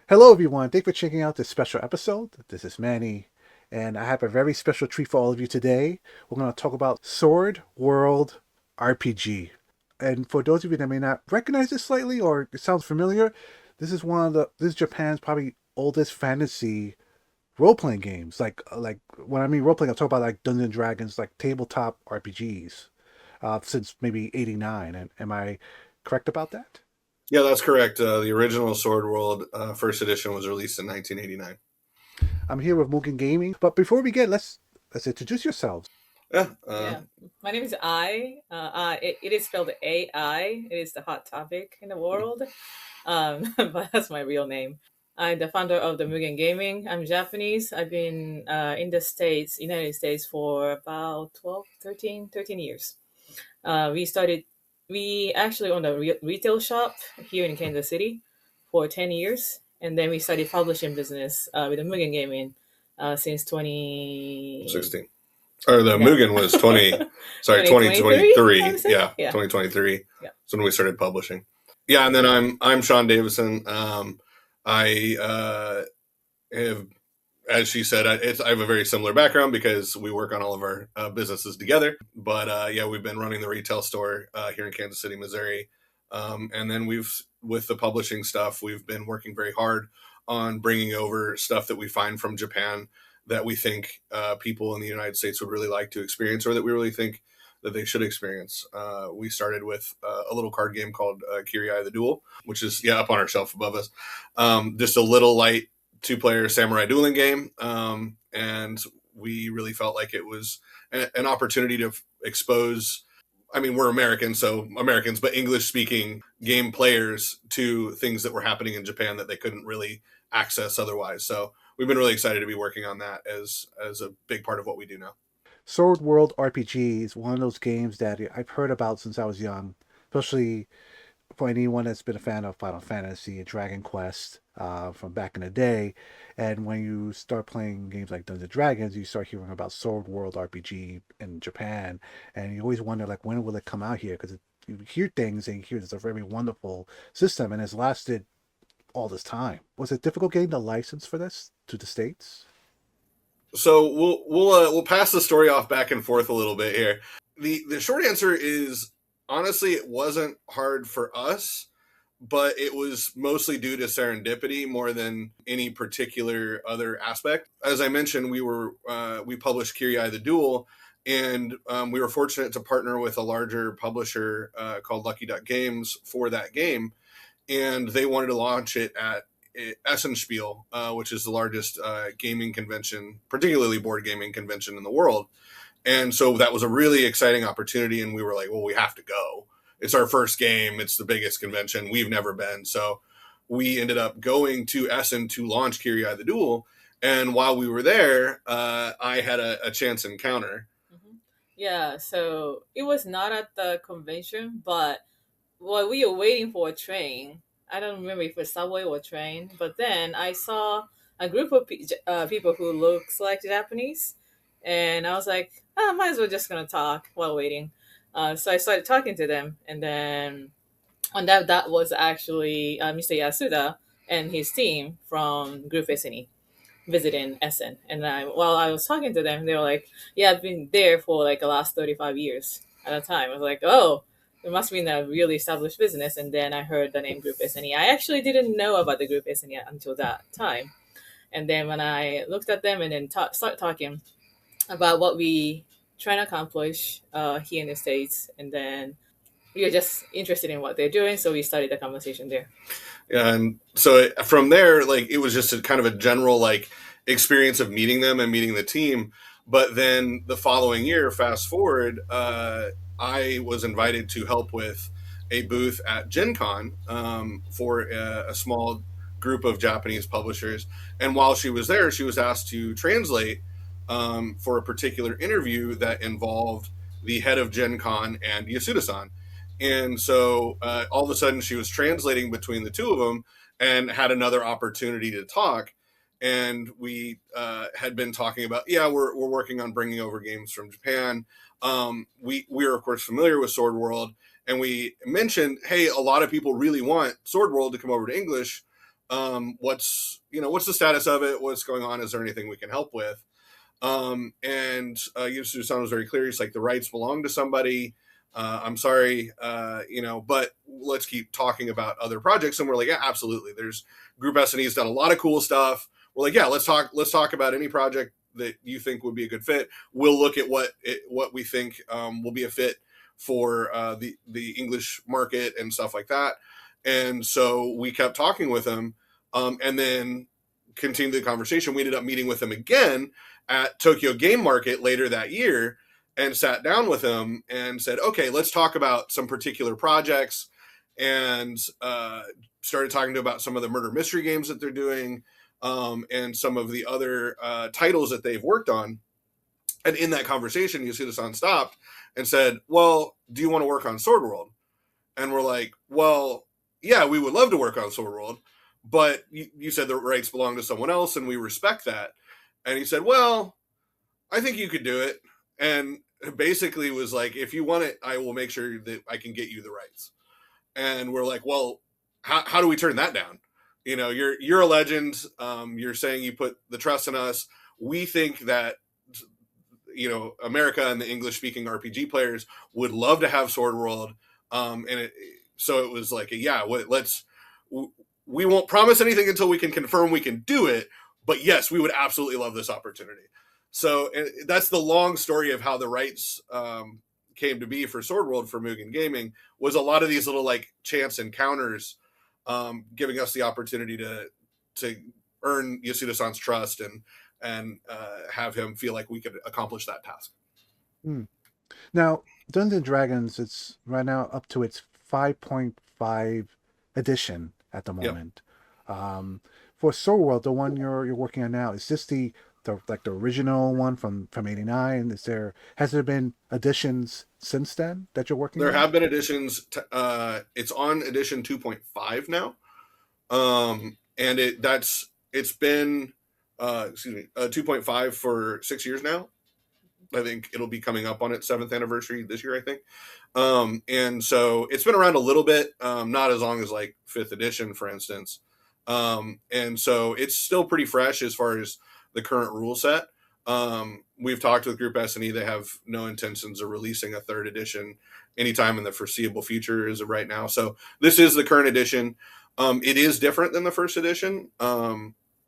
Hello, everyone. Thanks for checking out this special episode. This is Manny, and I have a very special treat for all of you today. We're going to talk about Sword World RPG. And for those of you that may not recognize this slightly or it sounds familiar, this is Japan's probably oldest fantasy role-playing games. Like when I mean role-playing, I'm talking about like Dungeons and Dragons, like tabletop RPGs, since maybe '89. And am I correct about that? Yeah, that's correct. The original Sword World first edition was released in 1989. I'm here with Mugen Gaming, but before we get, let's introduce yourselves. Yeah, Yeah, my name is I. It is spelled AI. It is the hot topic in the world, but that's my real name. I'm the founder of the Mugen Gaming. I'm Japanese. I've been in the States, United States, for about 13 years. We started, we actually owned a retail shop here in Kansas City for 10 years. And then we started publishing business with the Mugen Gaming since 20, 16. Or the yeah, Mugen was 2023, I 2023. would say. Yeah, Yeah. 2023. Yeah. That's when we started publishing. Yeah, and then I'm Sean Davison. I have, as she said, I have a very similar background because we work on all of our businesses together. But yeah, we've been running the retail store here in Kansas City, Missouri. And then with the publishing stuff, we've been working very hard on bringing over stuff that we find from Japan that we think people in the United States would really like to experience, or that we really think that they should experience. We started with a little card game called Kirai the Duel, which is up on our shelf above us. Just a little light two-player samurai dueling game, and we really felt like it was an opportunity to expose. I mean, we're Americans, so Americans, but English-speaking game players to things that were happening in Japan that they couldn't really access otherwise. So we've been really excited to be working on that as a big part of what we do now. Sword World RPG is one of those games that I've heard about since I was young, especially for anyone that's been a fan of Final Fantasy and Dragon Quest from back in the day. And when you start playing games like Dungeons and Dragons, you start hearing about Sword World RPG in Japan, and you always wonder like when will it come out here because you hear things and you hear it's a very wonderful system and it's lasted all this time. Was it difficult getting the license for this to the States? So we'll pass the story off back and forth a little bit here. The short answer is honestly it wasn't hard for us, but it was mostly due to serendipity more than any particular other aspect. As I mentioned, we published Kirai the Duel, and we were fortunate to partner with a larger publisher called Lucky Duck Games for that game, and they wanted to launch it at Essenspiel, which is the largest gaming convention, particularly board gaming convention in the world. And so that was a really exciting opportunity. And we were like, well, we have to go. It's our first game. It's the biggest convention. We've never been. So we ended up going to Essen to launch Kirai the Duel. And while we were there, I had a chance encounter. Yeah, so it was not at the convention, but while we were waiting for a train, I don't remember if it was subway or train, but then I saw a group of people who looks like Japanese, and I was like, oh, might as well just gonna talk while waiting. So I started talking to them, and then on that was actually Mr. Yasuda and his team from Group SNE visiting Essen. And while I was talking to them, they were like, "Yeah, I've been there for like the last 35 years." At the time, I was like, "Oh, it must be in a really established business." And then I heard the name Group SNE. I actually didn't know about the Group SNE until that time. And then when I looked at them and then start talking about what we trying to accomplish here in the States, and then we were just interested in what they're doing, so we started the conversation there. And so from there, like it was just a kind of a general like experience of meeting them and meeting the team. But then the following year, fast forward, I was invited to help with a booth at Gen Con for a small group of Japanese publishers. And while she was there, she was asked to translate for a particular interview that involved the head of Gen Con and Yasuda-san. And so all of a sudden she was translating between the two of them and had another opportunity to talk. And we had been talking about, we're working on bringing over games from Japan. We are, of course, familiar with Sword World. And we mentioned, hey, a lot of people really want Sword World to come over to English. What's the status of it? What's going on? Is there anything we can help with? And Yusu-san was very clear. He's like, the rights belong to somebody. I'm sorry, but let's keep talking about other projects. And we're like, yeah, absolutely. There's Group SNE's done a lot of cool stuff. We're like, yeah, let's talk about any project that you think would be a good fit. We'll look at what we think will be a fit for the English market and stuff like that. And so we kept talking with him, and then continued the conversation. We ended up meeting with him again at Tokyo Game Market later that year, and sat down with him and said, okay, let's talk about some particular projects, and started talking about some of the murder mystery games that they're doing, and some of the other titles that they've worked on. And in that conversation, Yasuda-san stopped and said, well, do you want to work on Sword World? And we're like, well, yeah, we would love to work on Sword World, but you said the rights belong to someone else, and we respect that. And he said, well, I think you could do it. And basically was like, if you want it, I will make sure that I can get you the rights. And we're like, well, how do we turn that down? You're a legend. You're saying you put the trust in us. We think that, America and the English speaking RPG players would love to have Sword World. So it was like, yeah, we won't promise anything until we can confirm we can do it. But yes, we would absolutely love this opportunity. So that's the long story of how the rights came to be for Sword World for Mugen Gaming, was a lot of these little like chance encounters, giving us the opportunity to earn Yasuda-san's trust and have him feel like we could accomplish that task. Now, Dungeons and Dragons, it's right now up to its 5.5 edition at the moment. Yep. For Sword World, the one you're working on now, is this the original one from '89? Has there been editions since then that you're working on? There have been editions. It's on edition 2.5 now, and it's been 2.5 for 6 years now. I think it'll be coming up on its 7th anniversary this year, I think. And so it's been around a little bit, not as long as like 5th edition, for instance. And so it's still pretty fresh as far as the current rule set. We've talked with Group SNE. They have no intentions of releasing a 3rd edition anytime in the foreseeable future as of right now. So this is the current edition. It is different than the 1st edition.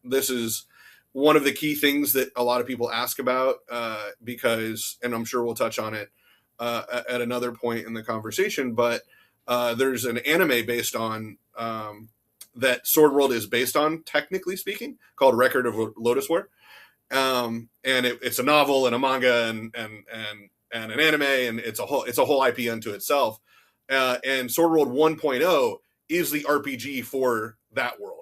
This is one of the key things that a lot of people ask about, because, and I'm sure we'll touch on it at another point in the conversation, but there's an anime based on that Sword World is based on, technically speaking, called Record of Lodoss War. And it's a novel and a manga and an anime, and it's a whole IP unto itself. And Sword World 1.0 is the RPG for that world.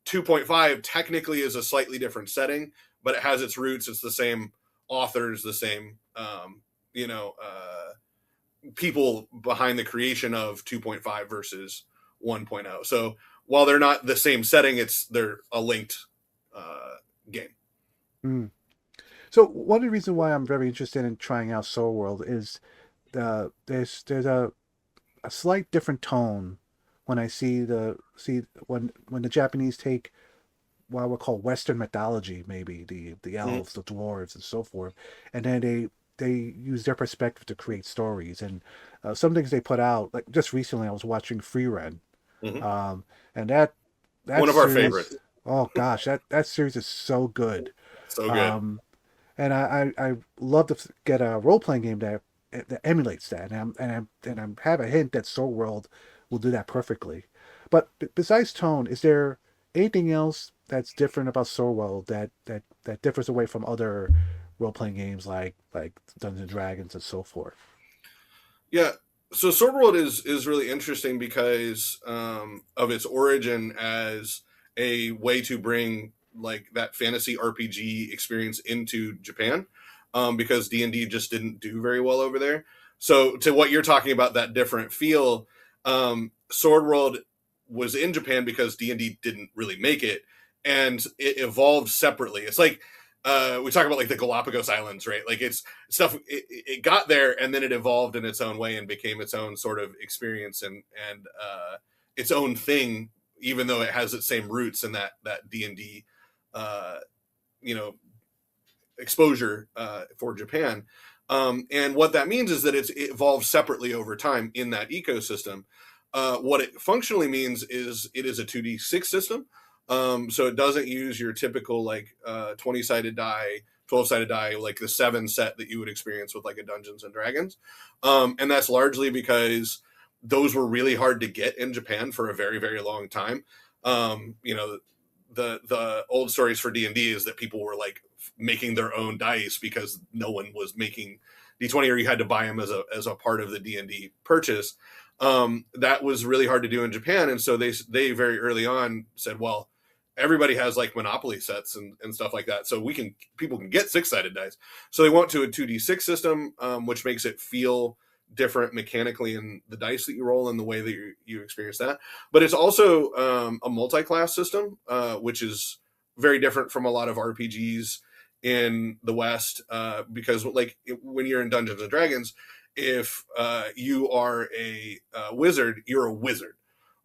2.5 technically is a slightly different setting, but it has its roots. It's the same authors, the same, people behind the creation of 2.5 versus 1.0. So while they're not the same setting, they're a linked game. So one of the reasons why I'm very interested in trying out Sword World is there's a slight different tone when I see when the Japanese take what we call Western mythology, maybe the elves, the dwarves, and so forth, and then they use their perspective to create stories. And some things they put out, like just recently, I was watching Free Run, and that one of our favorites. Oh gosh, that series is so good. So good. And I love to get a role playing game that emulates that, and I have a hint that Sword World will do that perfectly. But besides tone, is there anything else that's different about Sword World that differs away from other role playing games like Dungeons and Dragons and so forth? Yeah. So Sword World is really interesting because of its origin as a way to bring like that fantasy RPG experience into Japan, because D&D just didn't do very well over there. So to what you're talking about, that different feel, Sword World was in Japan because D&D didn't really make it, and it evolved separately. It's like we talk about like the Galapagos Islands, right? Like it's stuff. It got there and then it evolved in its own way and became its own sort of experience and its own thing even though it has its same roots in that D&D, you know, exposure for Japan. And what that means is that it evolves separately over time in that ecosystem. What it functionally means is it is a 2d6 system. So it doesn't use your typical like 20-sided die, 12-sided die, like the 7 set that you would experience with like a Dungeons and Dragons. And that's largely because those were really hard to get in Japan for a very, very long time. You know, the old stories for D&D is that people were like making their own dice because no one was making D20, or you had to buy them as a part of the D&D purchase. That was really hard to do in Japan. And so they very early on said, well, everybody has like Monopoly sets and stuff like that. So people can get 6-sided dice. So they went to a 2d6 system, which makes it feel different mechanically in the dice that you roll and the way that you experience that. But it's also a multi-class system, which is very different from a lot of RPGs in the West, because like when you're in Dungeons and Dragons, if you are a wizard, you're a wizard.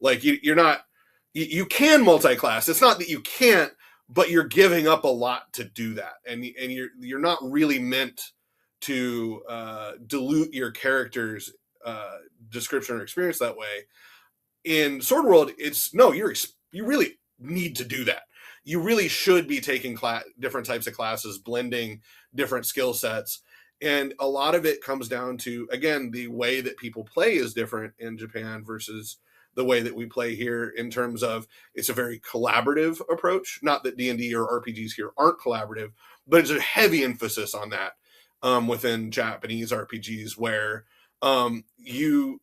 Like you're not, you can multi-class. It's not that you can't, but you're giving up a lot to do that, and you're not really meant to dilute your character's description or experience that way. In Sword World, it's no, you really need to do that. You really should be taking different types of classes, blending different skill sets. And a lot of it comes down to, again, the way that people play is different in Japan versus the way that we play here, in terms of it's a very collaborative approach. Not that D&D or RPGs here aren't collaborative, but it's a heavy emphasis on that within Japanese RPGs, where you,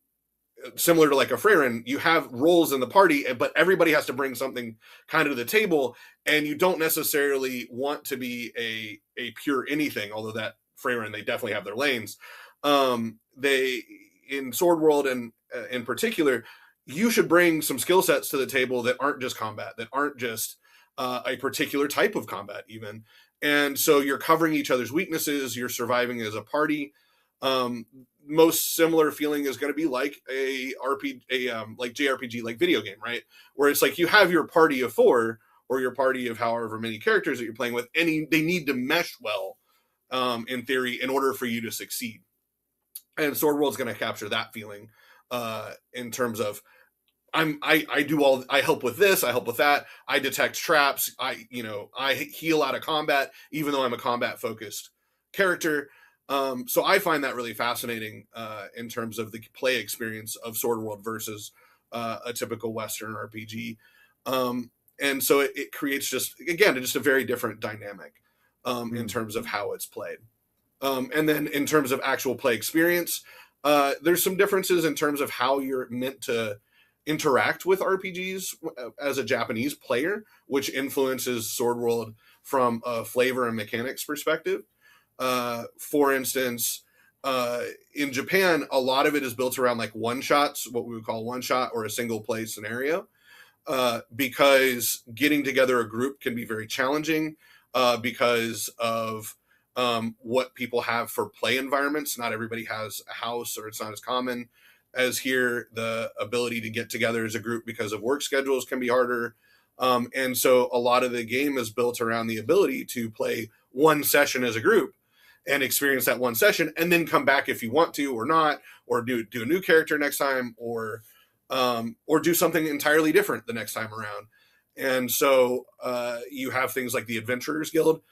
similar to like a Freyren, you have roles in the party, but everybody has to bring something kind of to the table, and you don't necessarily want to be a pure anything, although that Freyren, they definitely have their lanes. They, in Sword World and in particular, you should bring some skill sets to the table that aren't just combat, that aren't just a particular type of combat even. And so you're covering each other's weaknesses, you're surviving as a party. Most similar feeling is going to be like a like JRPG, like video game, right? Where it's like you have your party of 4 or your party of however many characters that you're playing with, and they need to mesh well, in theory, in order for you to succeed. And Sword World's going to capture that feeling in terms of I help with this, I help with that, I detect traps, I heal out of combat, even though I'm a combat focused character. So I find that really fascinating in terms of the play experience of Sword World versus a typical Western RPG. And so it creates just a very different dynamic in terms of how it's played. And then in terms of actual play experience, there's some differences in terms of how you're meant to interact with RPGs as a Japanese player, which influences Sword World from a flavor and mechanics perspective. For instance, in Japan, a lot of it is built around like one-shots, what we would call one-shot or a single play scenario, because getting together a group can be very challenging because of what people have for play environments. Not everybody has a house, or it's not as common as here. The ability to get together as a group because of work schedules can be harder. And so a lot of the game is built around the ability to play one session as a group and experience that one session, and then come back if you want to or not, or do a new character next time, or do something entirely different the next time around. And so you have things like the Adventurers Guild,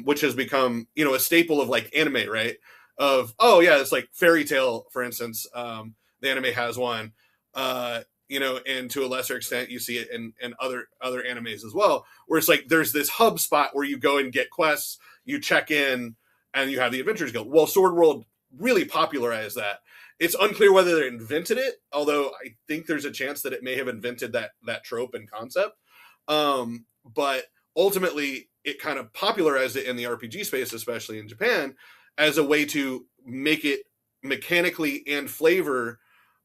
which has become, a staple of like anime, right? Of, oh yeah, it's like Fairy Tail, for instance. The anime has one, and to a lesser extent, you see it in other animes as well, where it's like there's this hub spot where you go and get quests, you check in, and you have the Adventurers Guild. Well, Sword World really popularized that. It's unclear whether they invented it, although I think there's a chance that it may have invented that trope and concept. But ultimately, it kind of popularized it in the RPG space, especially in Japan, as a way to make it mechanically and flavor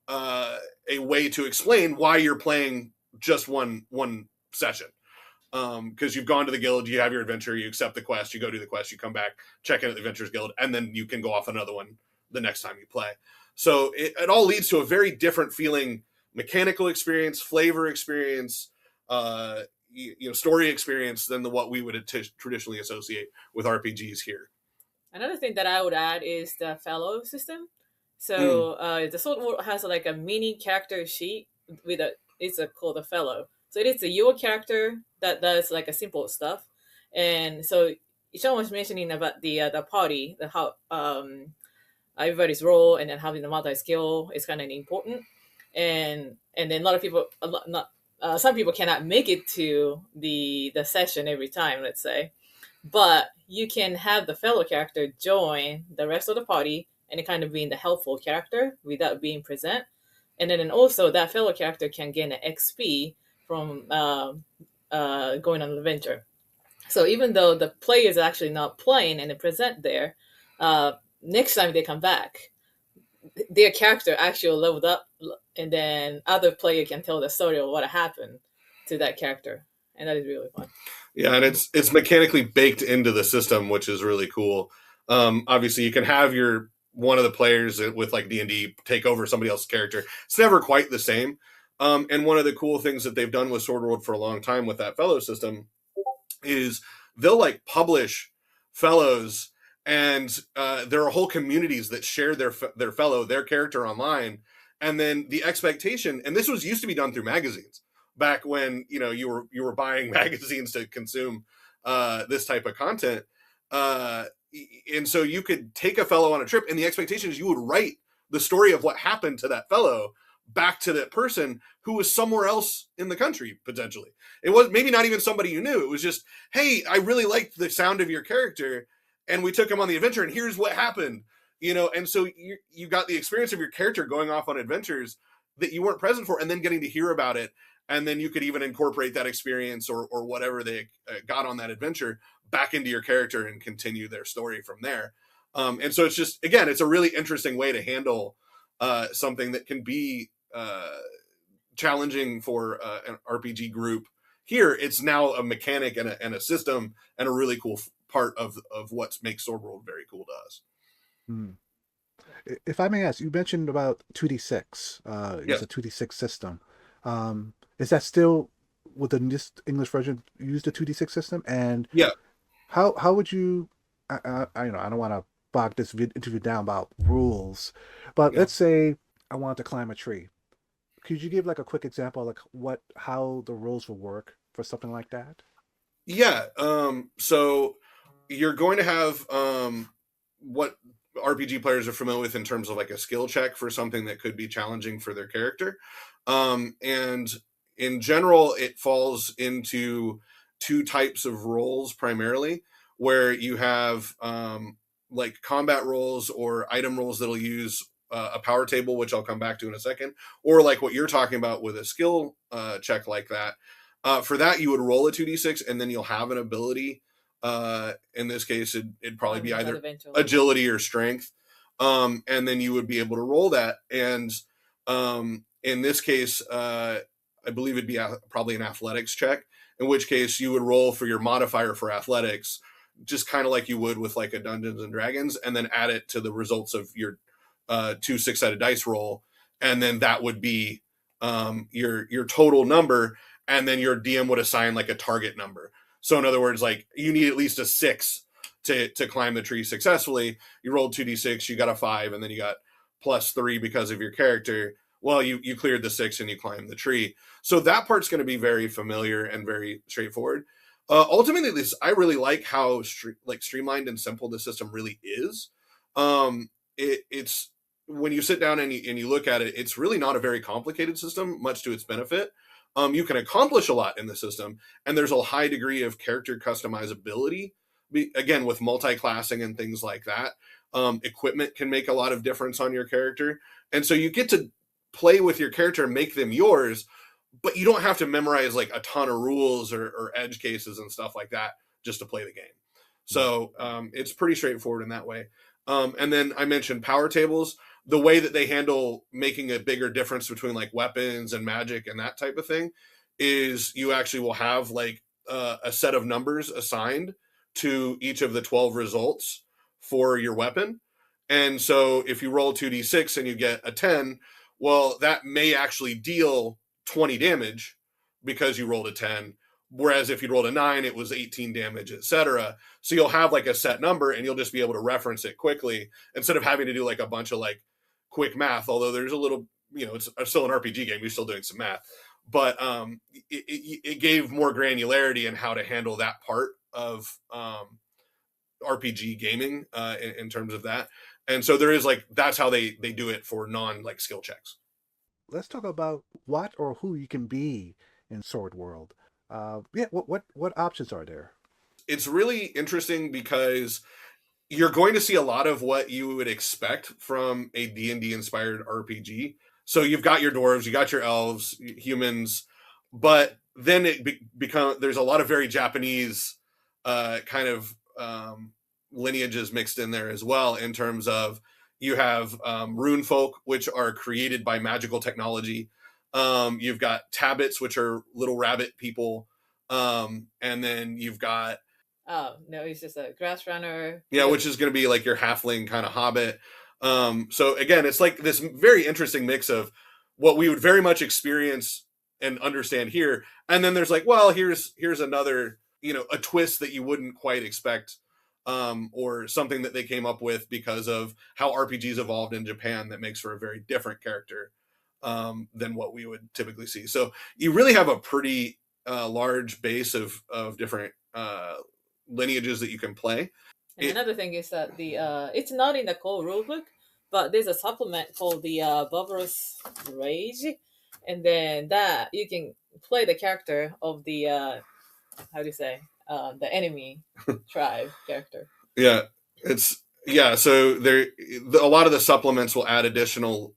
a way to explain why you're playing just one session. Because you've gone to the guild, you have your adventure, you accept the quest, you go do the quest, you come back, check in at the Adventurers Guild, and then you can go off another one the next time you play. So it all leads to a very different feeling mechanical experience, flavor experience, story experience than what we would traditionally associate with RPGs here. Another thing that I would add is the fellow system. Mm. So the Sword World has like a mini character sheet with it's called a fellow. So it is a your character that does like a simple stuff, and so Sean was mentioning about the party, the how everybody's role, and then having the multi skill is kind of important, and then a lot of people, a lot, not some people cannot make it to the session every time, let's say, but you can have the fellow character join the rest of the party and it kind of being the helpful character without being present. And then also that fellow character can gain an XP from going on an adventure. So even though the player is actually not playing and they present there, next time they come back, their character actually leveled up, and then other player can tell the story of what happened to that character, and that is really fun. Yeah, and it's mechanically baked into the system, which is really cool. Obviously, you can have your one of the players with like D&D take over somebody else's character. It's never quite the same. And one of the cool things that they've done with Sword World for a long time with that fellow system is they'll like publish fellows, and there are whole communities that share their character online. And then the expectation, and this was used to be done through magazines back when you were buying magazines to consume this type of content, and so you could take a fellow on a trip, and the expectation is you would write the story of what happened to that fellow back to that person who was somewhere else in the country potentially. It was maybe not even somebody you knew. It was just, hey, I really liked the sound of your character, and we took him on the adventure, and here's what happened. And so you got the experience of your character going off on adventures that you weren't present for, and then getting to hear about it. And then you could even incorporate that experience or whatever they got on that adventure back into your character and continue their story from there. And so it's just, again, it's a really interesting way to handle something that can be challenging for an RPG group. Here, it's now a mechanic and a system and a really cool part of what makes Sword World very cool to us. Hmm. If I may ask, you mentioned about 2D6. Yeah. It's a 2D6 system. Is that still with the English version use the 2D6 system? And Yeah. how would you? I don't want to bog this interview down about rules, but Yeah. let's say I wanted to climb a tree. Could you give like a quick example, like how the rules will work for something like that? Yeah. So you're going to have what RPG players are familiar with in terms of like a skill check for something that could be challenging for their character. And in general, it falls into two types of roles primarily, where you have like combat roles or item roles that'll use a power table, which I'll come back to in a second, or like what you're talking about with a skill check like that. For that, you would roll a 2d6, and then you'll have an ability. In this case, it'd probably be either agility or strength. And then you would be able to roll that. And in this case, I believe it'd be probably an athletics check, in which case you would roll for your modifier for athletics, just kind of like you would with like a Dungeons and Dragons, and then add it to the results of your 2 6-sided dice roll. And then that would be your total number. And then your DM would assign like a target number. So in other words, like you need at least a 6 to climb the tree successfully. You rolled 2d6, you got a 5, and then you got +3 because of your character. Well, you cleared the 6 and you climbed the tree. So that part's going to be very familiar and very straightforward. Ultimately, I really like how streamlined and simple the system really is. It's when you sit down and you look at it, it's really not a very complicated system, much to its benefit. You can accomplish a lot in the system, and there's a high degree of character customizability. Again, with multi-classing and things like that, equipment can make a lot of difference on your character, and so you get to play with your character and make them yours, but you don't have to memorize like a ton of rules or edge cases and stuff like that just to play the game. So it's pretty straightforward in that way. And then I mentioned power tables. The way that they handle making a bigger difference between like weapons and magic and that type of thing is you actually will have like a set of numbers assigned to each of the 12 results for your weapon. And so if you roll 2d6 and you get a 10, well, that may actually deal 20 damage because you rolled a 10. Whereas if you rolled a 9, it was 18 damage, etc. So you'll have like a set number and you'll just be able to reference it quickly instead of having to do like a bunch of like quick math. Although there's a little, it's still an RPG game. You're still doing some math. But it gave more granularity in how to handle that part of RPG gaming in terms of that. And so there is like, that's how they do it for non like skill checks. Let's talk about what or who you can be in Sword World. Yeah, what options are there? It's really interesting because you're going to see a lot of what you would expect from a D&D inspired RPG. So you've got your dwarves, you got your elves, humans, but then it becomes there's a lot of very Japanese kind of lineages mixed in there as well, in terms of you have rune folk, which are created by magical technology. You've got tabbits, which are little rabbit people. And then you've got... Oh, no, he's just a grass runner. Yeah, which is going to be like your halfling kind of hobbit. So again, it's like this very interesting mix of what we would very much experience and understand here. And then there's like, well, here's another, a twist that you wouldn't quite expect, or something that they came up with because of how RPGs evolved in Japan that makes for a very different character than what we would typically see. So you really have a pretty large base of different lineages that you can play. And another thing is that it's not in the core rulebook, but there's a supplement called the Barbarous Rage, and then that you can play the character of the the enemy tribe character. Yeah, so there a lot of the supplements will add additional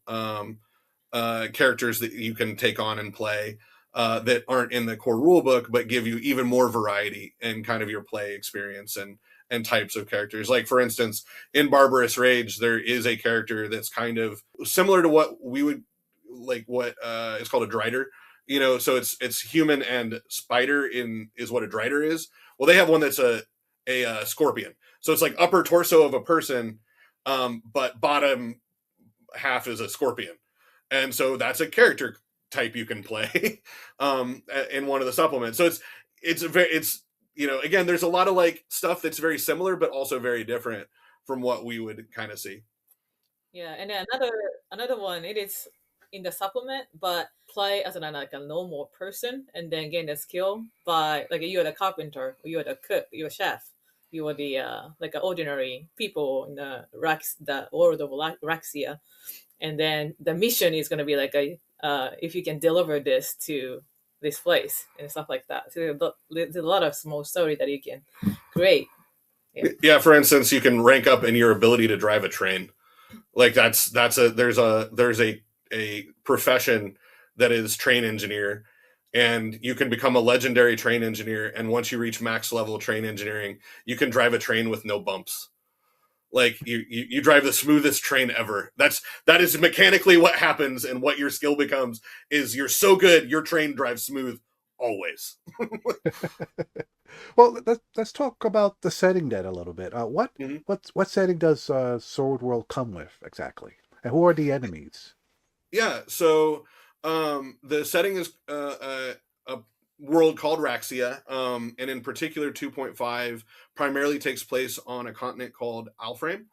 characters that you can take on and play that aren't in the core rulebook, but give you even more variety in kind of your play experience and types of characters. Like, for instance, in Barbarous Rage, there is a character that's kind of similar to what we would like, what is called a Drider. So it's human and spider is what a Drider is. Well, they have one that's a scorpion. So it's like upper torso of a person, but bottom half is a scorpion. And so that's a character type you can play in one of the supplements. So it's again, there's a lot of like stuff that's very similar, but also very different from what we would kind of see. Yeah, and then another one, it is in the supplement, but play as like a normal person and then gain the skill by like you're the carpenter, you're the cook, you're a chef, you are the like ordinary people in the world of Raxia, and then the mission is going to be like if you can deliver this to this place and stuff like that. So there's a lot of small story that you can create. Yeah, for instance, you can rank up in your ability to drive a train. Like there's a profession that is train engineer, and you can become a legendary train engineer. And once you reach max level train engineering, you can drive a train with no bumps. Like you drive the smoothest train ever. That is mechanically what happens, and what your skill becomes is you're so good your train drives smooth always. Well, let's talk about the setting then a little bit. What setting does Sword World come with exactly, and who are the enemies? Yeah, so the setting is a world called Raxia, and in particular 2.5 primarily takes place on a continent called Alframe.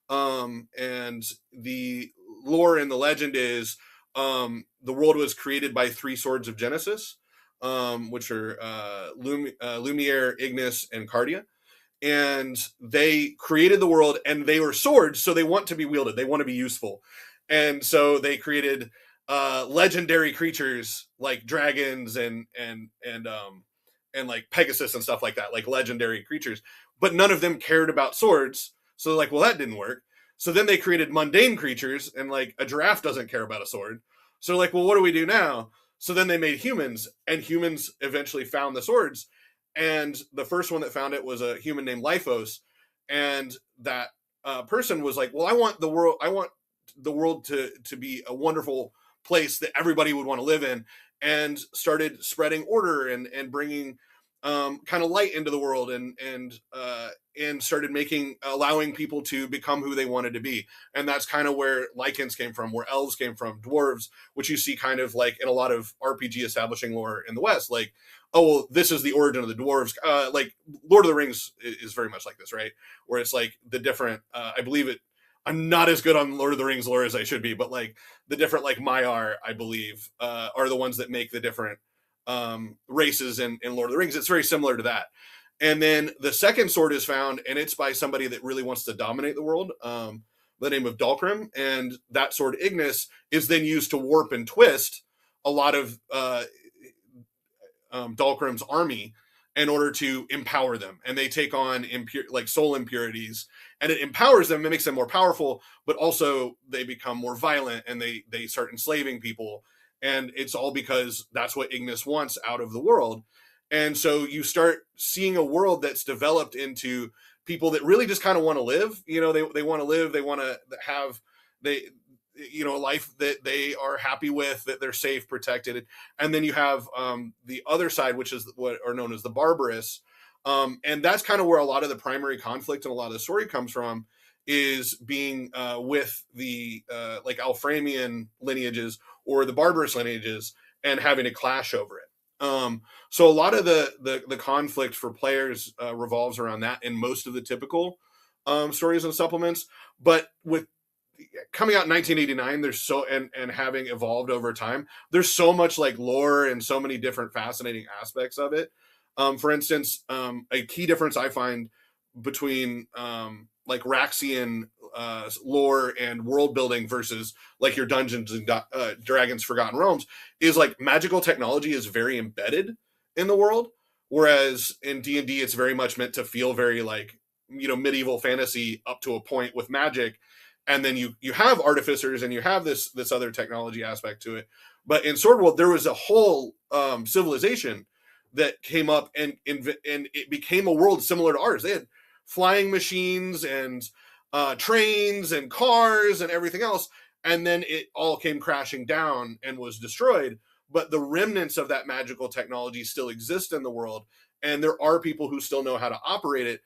And the lore and the legend is the world was created by 3 swords of Genesis, which are Lumiere, Ignis, and Cardia. And they created the world, and they were swords, so they want to be wielded. They want to be useful. And so they created legendary creatures like dragons and like Pegasus and stuff like that, like legendary creatures. But none of them cared about swords. So they're like, well, that didn't work. So then they created mundane creatures, and like a giraffe doesn't care about a sword. So they're like, well, what do we do now? So then they made humans, and humans eventually found the swords. And the first one that found it was a human named Lifos. And that person was like, well, I want the world to be a wonderful place that everybody would want to live in, and started spreading order and bringing kind of light into the world, and started allowing people to become who they wanted to be. And that's kind of where Lycans came from, where elves came from, dwarves, which you see kind of like in a lot of RPG establishing lore in the West. Like, oh, well, this is the origin of the dwarves. Like Lord of the Rings is very much like this, right? Where it's like the different, I believe it, I'm not as good on Lord of the Rings lore as I should be, but like the different like Maiar, I believe, are the ones that make the different races in Lord of the Rings. It's very similar to that. And then the second sword is found, and it's by somebody that really wants to dominate the world, the name of Dalcrim. And that sword, Ignis, is then used to warp and twist a lot of Dalcrim's army in order to empower them. And they take on like soul impurities, and it empowers them, it makes them more powerful, but also they become more violent, and they start enslaving people. And it's all because that's what Ignis wants out of the world. And so you start seeing a world that's developed into people that really just kind of want to live. You know, they want to live, they want to have a life that they are happy with, that they're safe, protected. And then you have the other side, which is what are known as the barbarous. And that's kind of where a lot of the primary conflict and a lot of the story comes from, is being with the like Alframian lineages or the barbarous lineages, and having a clash over it. So a lot of the conflict for players revolves around that in most of the typical stories and supplements. But with coming out in 1989, there's so and having evolved over time, there's so much like lore and so many different fascinating aspects of it. For instance, a key difference I find between like Raxian lore and world building versus like your Dungeons and Dragons Forgotten Realms is like magical technology is very embedded in the world, whereas in D&D it's very much meant to feel very like, you know, medieval fantasy up to a point with magic, and then you have artificers and you have this other technology aspect to it. But in Sword World there was a whole civilization that came up, and it became a world similar to ours. They had flying machines and trains and cars and everything else, and then it all came crashing down and was destroyed. But the remnants of that magical technology still exist in the world, and there are people who still know how to operate it.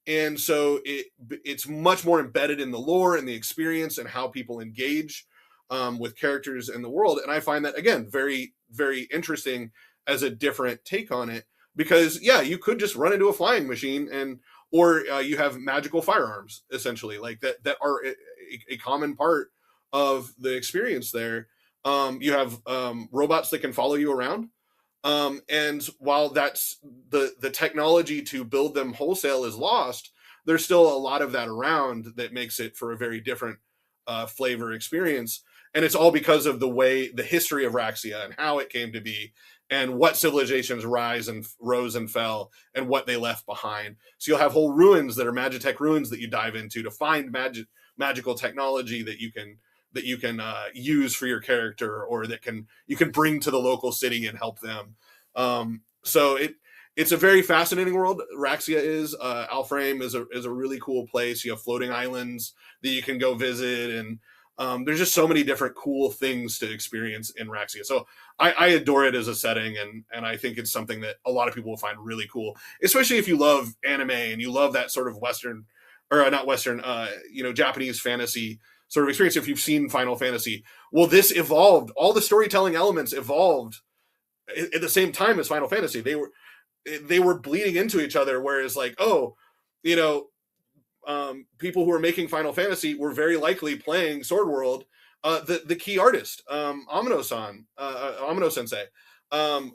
And so it's much more embedded in the lore and the experience and how people engage with characters in the world. And I find that, again, very, very interesting as a different take on it, because yeah, you could just run into a flying machine, or you have magical firearms essentially, like that are a common part of the experience there. You have robots that can follow you around, and while that's the technology to build them wholesale is lost, there's still a lot of that around that makes it for a very different flavor experience. And it's all because of the history of Raxia and how it came to be, and what civilizations rose and fell, and what they left behind. So you'll have whole ruins that are Magitech ruins that you dive into to find magical technology that you can use for your character, or that you can bring to the local city and help them. So it's a very fascinating world. Raxia is Alframe is a really cool place. You have floating islands that you can go visit, and there's just so many different cool things to experience in Raxia. So I adore it as a setting, and I think it's something that a lot of people will find really cool, especially if you love anime and you love that sort of Western, or not Western, Japanese fantasy sort of experience. If you've seen Final Fantasy, well, this evolved. All the storytelling elements evolved at the same time as Final Fantasy. They were bleeding into each other. Whereas like, people who were making Final Fantasy were very likely playing Sword World. The key artist, Amino Sensei,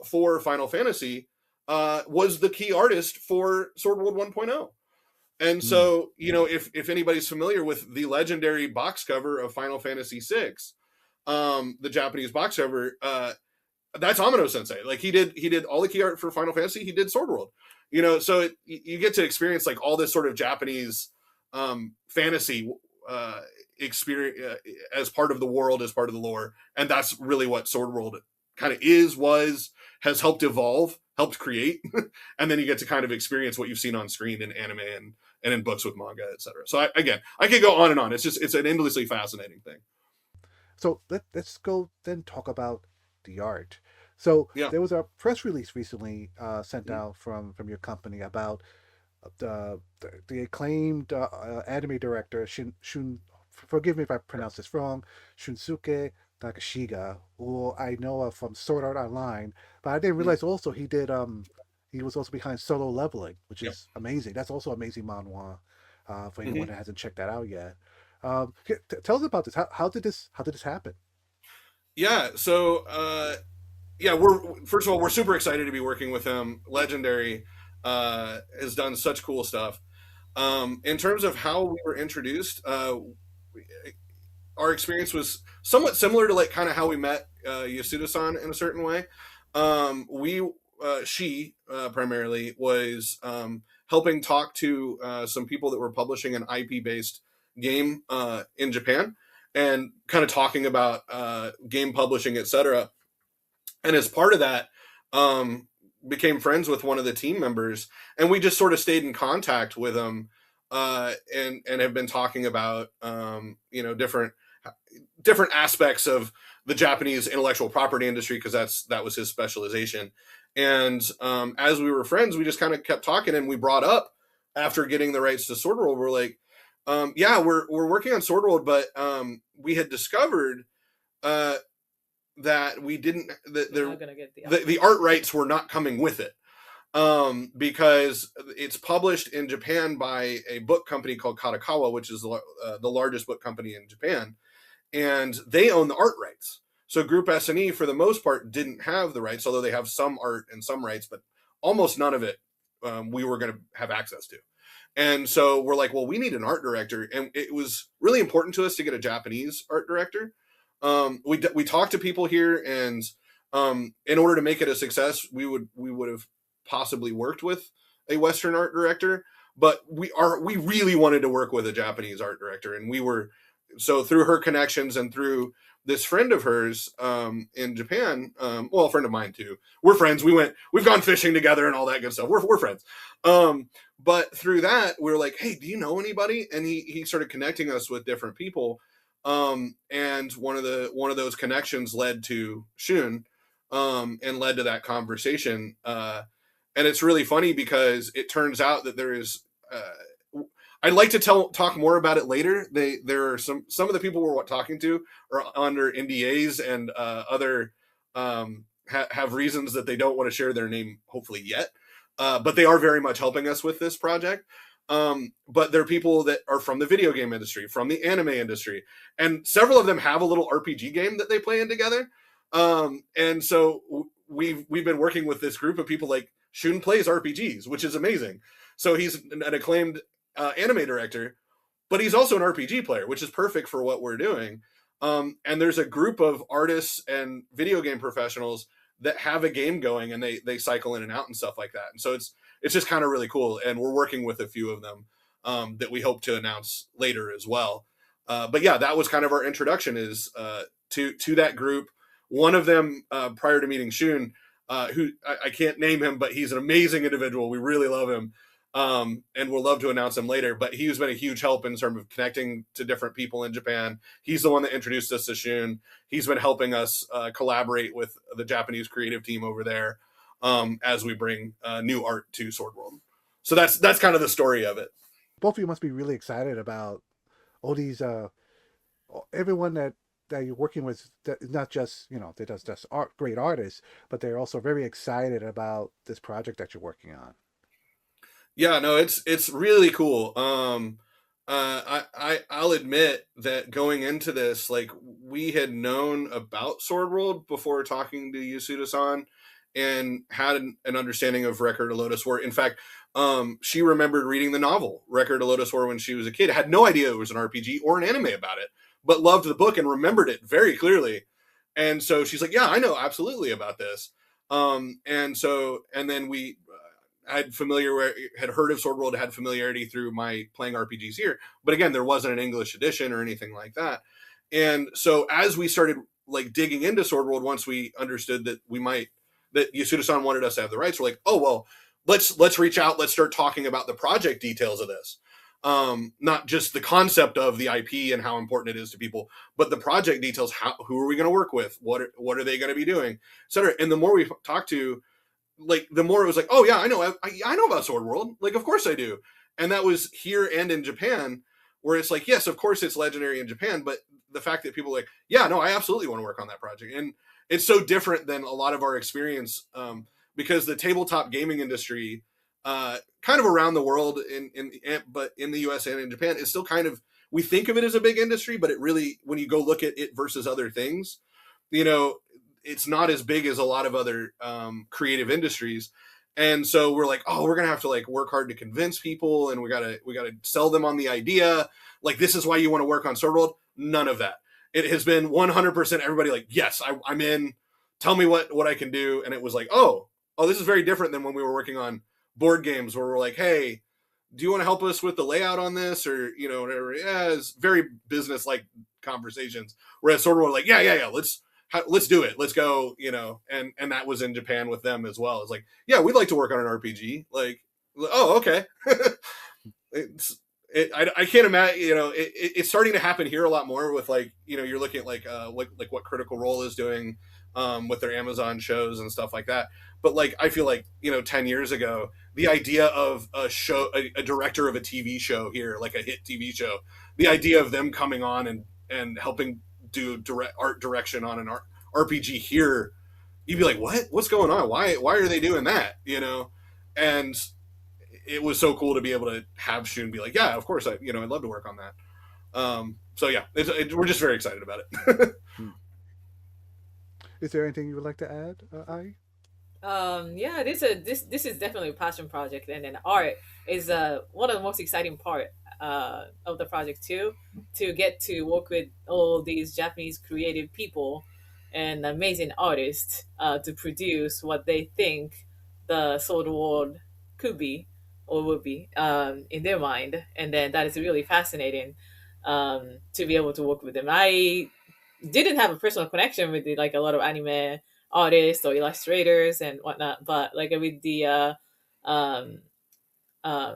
for Final Fantasy, was the key artist for Sword World 1.0. And so, if anybody's familiar with the legendary box cover of Final Fantasy VI, the Japanese box cover, that's Amino Sensei. Like he did all the key art for Final Fantasy. He did Sword World. So you get to experience like all this sort of Japanese fantasy experience as part of the world, as part of the lore. And that's really what Sword World kind of has helped evolve, helped create. And then you get to kind of experience what you've seen on screen in anime and in books with manga, etc. So I could go on and on. It's an endlessly fascinating thing. So let's go then talk about the art. So Yeah. there was a press release recently sent out from your company about the acclaimed anime director forgive me if I pronounce this wrong, Shunsuke Nakashige, who I know of from Sword Art Online, but I didn't Mhm. realize also he was also behind Solo Leveling, which Yep. is amazing. That's also amazing manhwa for anyone Hmm. that hasn't checked that out yet. Tell us about this. How did this happen? Yeah. So, yeah, we're first of all, we're super excited to be working with him. Legendary has done such cool stuff. In terms of how we were introduced, our experience was somewhat similar to like kind of how we met Yasuda-san in a certain way. We she primarily was helping talk to some people that were publishing an IP based game in Japan and kind of talking about game publishing, etc. And as part of that, um, became friends with one of the team members, and we just sort of stayed in contact with him, and have been talking about different aspects of the Japanese intellectual property industry because that was his specialization. And as we were friends, we just kind of kept talking, and we brought up after getting the rights to Sword World, we're like, yeah, we're working on Sword World, but we had discovered uh, that we didn't We're not gonna get the the upgrade. art rights were not coming with it because it's published in Japan by a book company called Kadokawa, which is the largest book company in Japan, and they own the art rights. So Group SNE, for the most part, didn't have the rights, although they have some art and some rights, but almost none of it we were going to have access to. And so we're like, well, we need an art director, and it was really important to us to get a Japanese art director. We talked to people here, and in order to make it a success, we would have possibly worked with a Western art director, but we really wanted to work with a Japanese art director, and we were so through her connections and through this friend of hers in Japan, well, a friend of mine too. We're friends. We've gone fishing together and all that good stuff. We're friends. But through that, we were like, hey, do you know anybody? And he started connecting us with different people. And one of those connections led to Shun, and led to that conversation. And it's really funny because it turns out that there is. I'd like to talk more about it later. There are some of the people we're talking to are under NDAs and other have reasons that they don't want to share their name. Hopefully yet, but they are very much helping us with this project. But they're people that are from the video game industry, from the anime industry, and several of them have a little RPG game that they play in together. And so we've been working with this group of people. Like Shun plays RPGs, which is amazing. So he's an acclaimed anime director, but he's also an RPG player, which is perfect for what we're doing. And there's a group of artists and video game professionals that have a game going, and they cycle in and out and stuff like that. And so it's just kind of really cool. And we're working with a few of them that we hope to announce later as well. But yeah, that was kind of our introduction is to that group. One of them, prior to meeting Shun, who I can't name him, but he's an amazing individual. We really love him. And we'll love to announce him later, but he's been a huge help in terms of connecting to different people in Japan. He's the one that introduced us to Shun. He's been helping us collaborate with the Japanese creative team over there as we bring new art to Sword World. So that's kind of the story of it. Both of you must be really excited about all these everyone that you're working with that is not just they're just great artists, but they're also very excited about this project that you're working on. Yeah, no, it's really cool. I'll admit that going into this, like we had known about Sword World before talking to Yasuda-san, and had an understanding of Record of Lodoss War. In fact, she remembered reading the novel Record of Lodoss War when she was a kid. Had no idea it was an RPG or an anime about it, but loved the book and remembered it very clearly. And so she's like, "Yeah, I know absolutely about this." And then we had heard of Sword World, had familiarity through my playing RPGs here, but again, there wasn't an English edition or anything like that. And so as we started like digging into Sword World, once we understood that Yasuda-san wanted us to have the rights, we're like, oh well, let's reach out, let's start talking about the project details of this. not just the concept of the IP and how important it is to people, but the project details. Who are we going to work with? What are they going to be doing, etc. And the more we talk to, like, the more it was like, oh yeah, I know about Sword World. Like, of course I do. And that was here and in Japan, where it's like, yes, of course it's legendary in Japan, but the fact that people are like, yeah, no, I absolutely want to work on that project. And it's so different than a lot of our experience, because the tabletop gaming industry, kind of around the world, but in the US and in Japan, is still kind of, we think of it as a big industry, but it really, when you go look at it versus other things, you know, it's not as big as a lot of other creative industries. And so we're like, oh, we're gonna have to like work hard to convince people, and we gotta sell them on the idea. Like, this is why you want to work on Sword World. None of that. It has been 100% everybody like, yes, I'm in. Tell me what I can do. And it was like, oh, this is very different than when we were working on board games, where we're like, hey, do you want to help us with the layout on this, or whatever. Yeah, it's very business like conversations. Whereas Sword World, like, yeah, let's do it. Let's go, and that was in Japan with them as well. It's like, yeah, we'd like to work on an RPG. Like, oh, okay. I can't imagine, it's starting to happen here a lot more with, like, you're looking at like what Critical Role is doing with their Amazon shows and stuff like that. But like, I feel like, 10 years ago, the idea of a director of a TV show here, like a hit TV show, the idea of them coming on and helping do art direction on an RPG here, you'd be like, what's going on? Why are they doing that? And it was so cool to be able to have Shun be like, yeah, of course, I'd love to work on that. So yeah, we're just very excited about it. Is there anything you would like to add, I? Yeah, this is definitely a passion project, and then art is one of the most exciting part of the project too. To get to work with all these Japanese creative people and amazing artists to produce what they think the Sword World could be or would be in their mind, and then that is really fascinating to be able to work with them. I didn't have a personal connection with like a lot of anime artists or illustrators and whatnot, but like with the um uh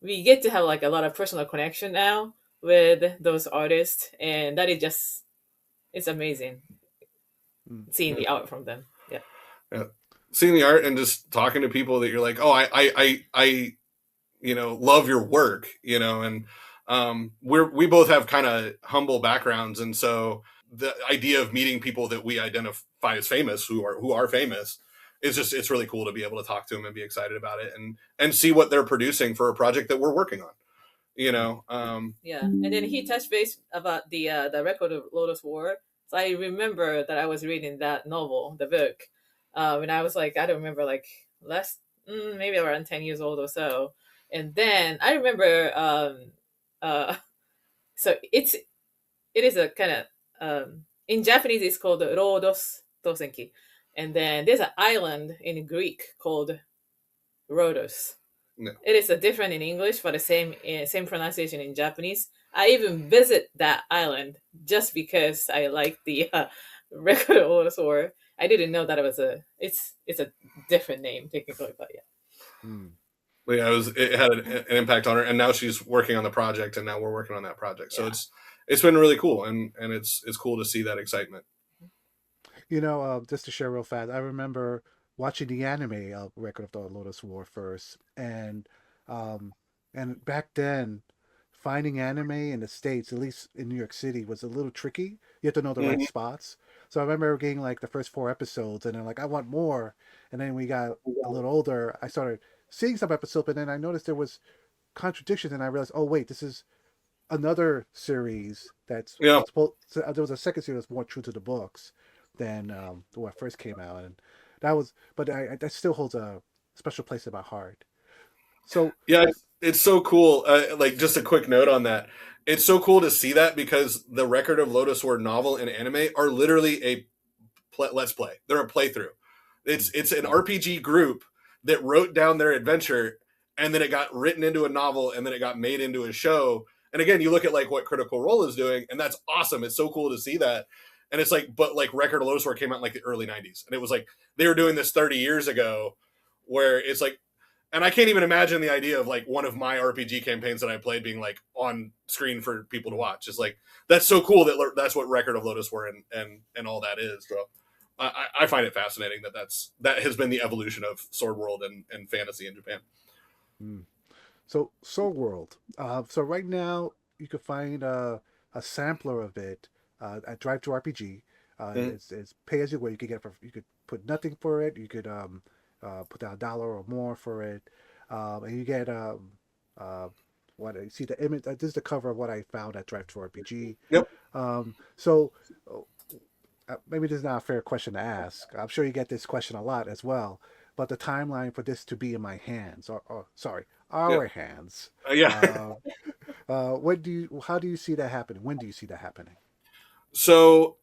we get to have like a lot of personal connection now with those artists, and that is just, it's amazing Mm. seeing the art from them. Yeah. Yeah. Seeing the art and just talking to people that you're like, oh, I love your work, and we both have kind of humble backgrounds, and so the idea of meeting people that we identify as famous, who are famous, it's really cool to be able to talk to them and be excited about it, and see what they're producing for a project that we're working on. Yeah, and then he touched base about the record of Lodoss War. So I remember that I was reading that novel, the book, when I was like, I don't remember, like less, maybe around 10 years old or so. And then I remember, so it is a kind of in Japanese it's called Rhodos Dosenki, and then there's an island in Greek called Rhodos. No. It is a different in English, but the same pronunciation in Japanese. I even visit that island just because I like the record of Lodoss War. I didn't know that it's a different name technically, but yeah. Mm. Yeah, it had an impact on her, and now she's working on the project, and now we're working on that project. So it's been really cool, and it's cool to see that excitement. Just to share real fast, I remember watching the anime of Record of the Lodoss War first, and back then, finding anime in the States, at least in New York City, was a little tricky. You have to know the right spots. So I remember getting like the first 4 episodes, and then like I want more. And then we got a little older, I started seeing some episodes, but then I noticed there was contradictions, and I realized, oh wait, this is another series that's Yeah. there was a second series that's more true to the books than what first came out, and that was, but that still holds a special place in my heart. So Yeah, it's so cool. Like, just a quick note on that. It's so cool to see that, because the Record of Lodoss War novel and anime are literally a let's play. They're a playthrough. It's an RPG group that wrote down their adventure, and then it got written into a novel, and then it got made into a show. And again, you look at like what Critical Role is doing, and that's awesome. It's so cool to see that. And it's like, but like Record of Lodoss War came out in like the early 90s, and it was like they were doing this 30 years ago, where it's like, and I can't even imagine the idea of like one of my RPG campaigns that I played being like on screen for people to watch. It's like that's so cool that that's what Record of Lodoss War and all that is. So I find it fascinating that has been the evolution of Sword World and fantasy in Japan. Mm. So Soul World. So right now you can find a sampler of it at Drive to RPG. Mm-hmm. It's pay as you go. You could you could put nothing for it. You could put down $1 or more for it, and you get what you see the image. This is the cover of what I found at Drive to RPG. Yep. So maybe this is not a fair question to ask. I'm sure you get this question a lot as well. But the timeline for this to be in my hands, or sorry, Yep. our hands. Yeah. What do you? How do you see that happening? When do you see that happening? So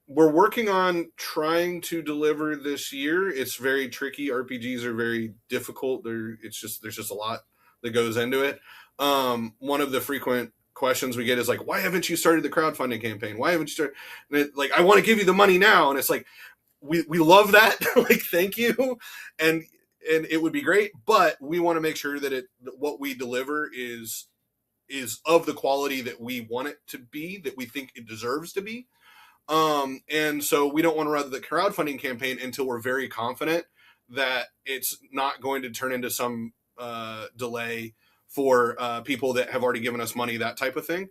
we're working on trying to deliver this year. It's very tricky. RPGs are very difficult. There's just a lot that goes into it. One of the frequent questions we get is like, why haven't you started the crowdfunding campaign? Why haven't you started? Like, I want to give you the money now, and it's like, we love that. Like, thank you, and it would be great, but we want to make sure that what we deliver is of the quality that we want it to be, that we think it deserves to be. And so we don't want to run the crowdfunding campaign until we're very confident that it's not going to turn into some delay for people that have already given us money, that type of thing.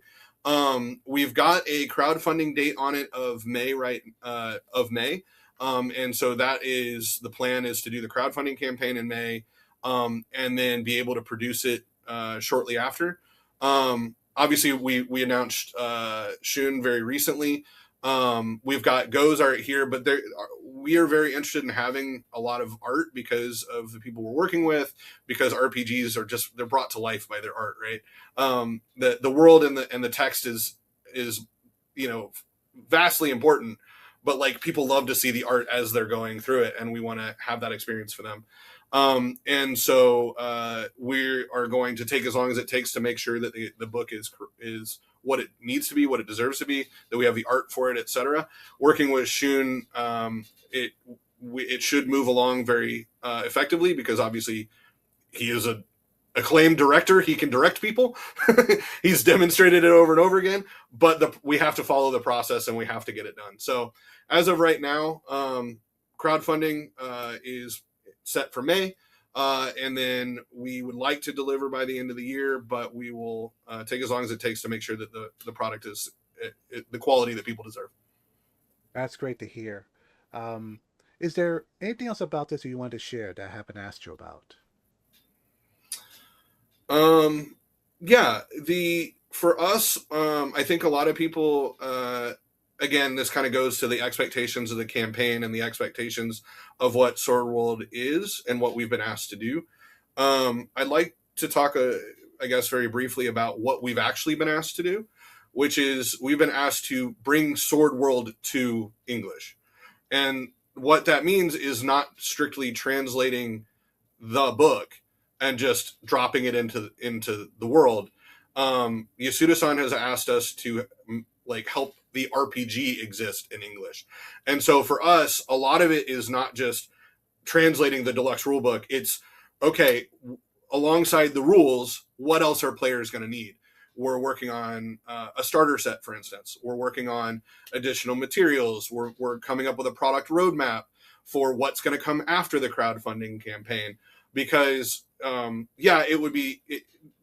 We've got a crowdfunding date on it of May, of May. And so that is the plan, is to do the crowdfunding campaign in May, and then be able to produce it shortly after. Obviously, we announced Shun very recently. We've got Go's art here, but we are very interested in having a lot of art because of the people we're working with, because RPGs are they're brought to life by their art, right? The world and the text is vastly important, but like people love to see the art as they're going through it, and we want to have that experience for them. And so we are going to take as long as it takes to make sure that the book is what it needs to be, what it deserves to be, that we have the art for it, etc. Working with Shun, it should move along very effectively, because obviously he is a acclaimed director. He can direct people. He's demonstrated it over and over again, but we have to follow the process and we have to get it done. So as of right now, crowdfunding is set for May. And then we would like to deliver by the end of the year, but we will take as long as it takes to make sure that the product is the quality that people deserve. That's great to hear. Is there anything else about this you wanted to share that I haven't asked you about? Yeah, for us, I think a lot of people, again, this kind of goes to the expectations of the campaign and the expectations of what Sword World is and what we've been asked to do. I'd like to talk, I guess, very briefly about what we've actually been asked to do, which is we've been asked to bring Sword World to English. And what that means is not strictly translating the book and just dropping it into the world. Yasuda-san has asked us to like help the RPG exist in English. And so for us, a lot of it is not just translating the deluxe rulebook. It's okay, alongside the rules, what else are players going to need? We're working on a starter set, for instance. We're working on additional materials. We're coming up with a product roadmap for what's going to come after the crowdfunding campaign. Because, it would be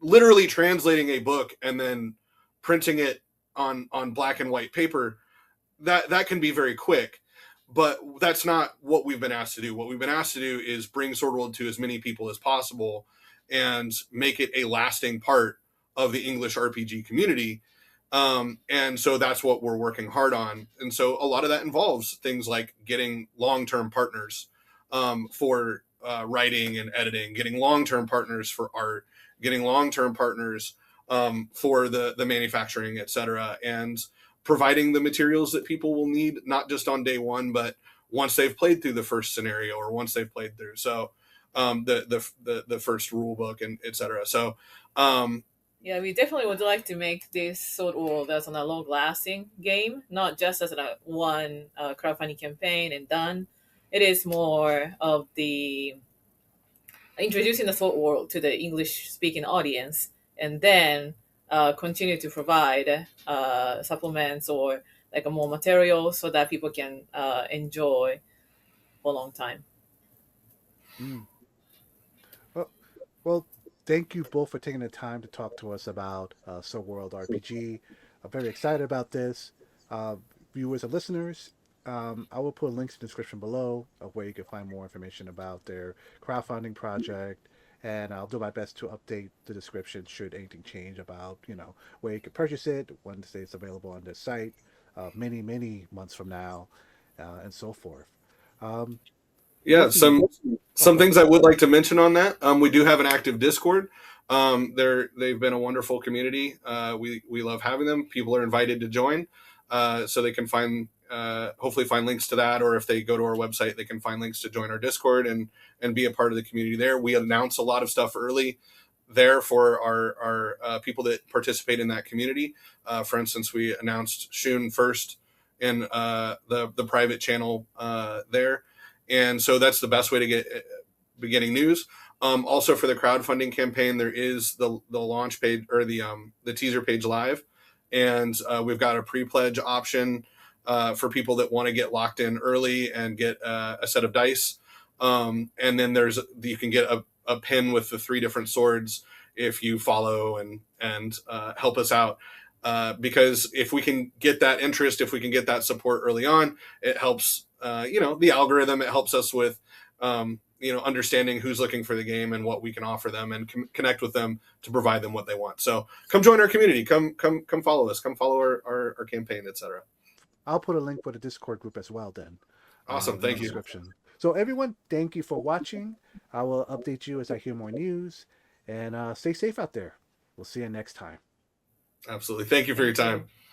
literally translating a book and then printing it on black and white paper. That can be very quick, but that's not what we've been asked to do. What we've been asked to do is bring Sword World to as many people as possible and make it a lasting part of the English RPG community. And so that's what we're working hard on. And so a lot of that involves things like getting long-term partners for writing and editing, getting long-term partners for art, getting long-term partners for the manufacturing, etc., and providing the materials that people will need, not just on day one, but once they've played through the first scenario or once they've played through the first rule book and etc. So yeah, we definitely would like to make this Sword World as a long-lasting game, not just as a one crowdfunding campaign and done. It is more of the introducing the Sword World to the English speaking audience, and then continue to provide supplements or like a more material so that people can enjoy for a long time. Mm. Well, well, thank you both for taking the time to talk to us about Sword World RPG. I'm very excited about this. Uh, Viewers and listeners, I will put links in the description below of where you can find more information about their crowdfunding project, and I'll do my best to update the description should anything change about where you can purchase it, when it's available on their site, many months from now, and so forth. Um, Yeah, with the Oh, some go ahead. things I would like to mention on that. We do have an active Discord. They've been a wonderful community. We love having them. People are invited to join, so they can find hopefully find links to that, or if they go to our website, they can find links to join our Discord and be a part of the community there. We announce a lot of stuff early there for our people that participate in that community. For instance, we announced Shun first in the private channel there, and so that's the best way to get beginning news. Also, for the crowdfunding campaign, there is the launch page or the teaser page live, and we've got a pre-pledge option for people that want to get locked in early and get a set of dice. And then you can get a pin with the 3 different swords if you follow and help us out. Because if we can get that interest, if we can get that support early on, it helps the algorithm. It helps us with understanding who's looking for the game and what we can offer them, and connect with them to provide them what they want. So come join our community. Come follow us. Come follow our campaign, etc. I'll put a link for the Discord group as well then Awesome. in the Thank you. description. So everyone, thank you for watching. I will update you as I hear more news, and stay safe out there. We'll see you next time. Absolutely. Thank you for your Thank time. you.